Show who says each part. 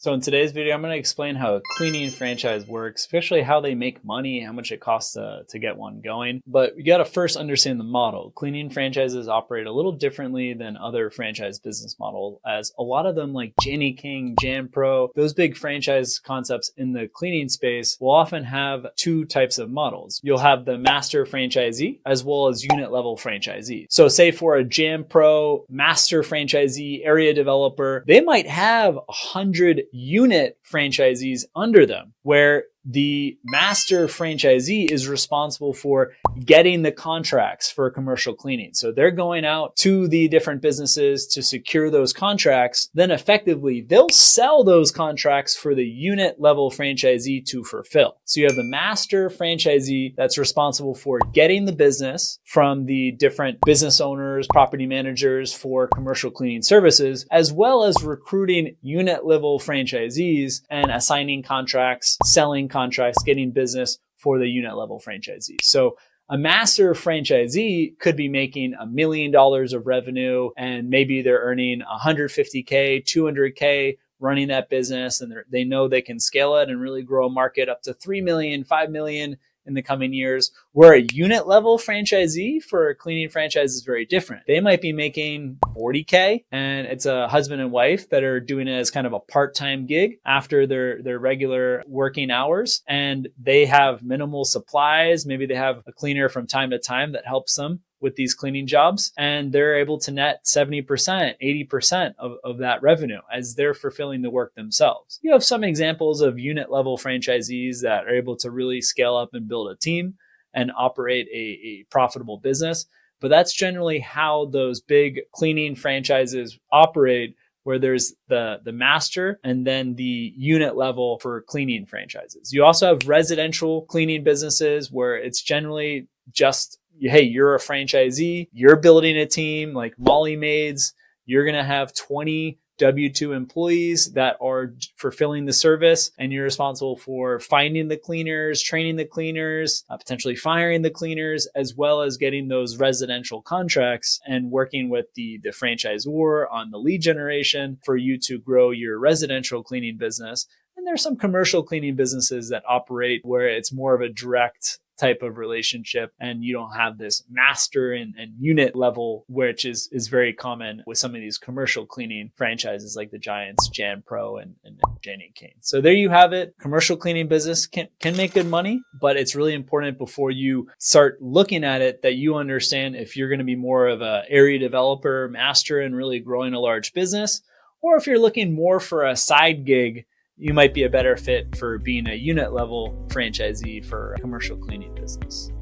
Speaker 1: So in today's video, I'm going to explain how a cleaning franchise works, especially how they make money, how much it costs to get one going. But you got to first understand the model. Cleaning franchises operate a little differently than other franchise business models, as a lot of them like Jani King, Jan-Pro, those big franchise concepts in the cleaning space will often have two types of models. You'll have the master franchisee as well as unit level franchisee. So say for a Jan-Pro master franchisee area developer, they might have 100 unit franchisees under them, where the master franchisee is responsible for getting the contracts for commercial cleaning. So they're going out to the different businesses to secure those contracts. Then effectively, they'll sell those contracts for the unit level franchisee to fulfill. So you have the master franchisee that's responsible for getting the business from the different business owners, property managers for commercial cleaning services, as well as recruiting unit level franchisees and assigning contracts, selling contracts, getting business for the unit level franchisees. So a master franchisee could be making $1 million of revenue, and maybe they're earning $150K, $200K running that business, and they know they can scale it and really grow a market up to $3 million, $5 million in the coming years. Where a unit level franchisee for a cleaning franchise is very different. They might be making $40K, and it's a husband and wife that are doing it as kind of a part-time gig after their regular working hours, and they have minimal supplies. Maybe they have a cleaner from time to time that helps them with these cleaning jobs, and they're able to net 70%, 80% of that revenue as they're fulfilling the work themselves. You have some examples of unit level franchisees that are able to really scale up and build a team and operate a profitable business. But that's generally how those big cleaning franchises operate, where there's the master and then the unit level for cleaning franchises. You also have residential cleaning businesses where it's generally just, hey, you're a franchisee, you're building a team like Molly Maids, you're going to have 20 W-2 employees that are fulfilling the service, and you're responsible for finding the cleaners, training the cleaners, potentially firing the cleaners, as well as getting those residential contracts and working with the franchisor on the lead generation for you to grow your residential cleaning business. And there's some commercial cleaning businesses that operate where it's more of a direct type of relationship, and you don't have this master and unit level, which is very common with some of these commercial cleaning franchises like the Giants, Jan-Pro and Jani King. So there you have it. Commercial cleaning business can make good money, but it's really important before you start looking at it that you understand if you're going to be more of a area developer, master, and really growing a large business, or if you're looking more for a side gig, you might be a better fit for being a unit level franchisee for a commercial cleaning business.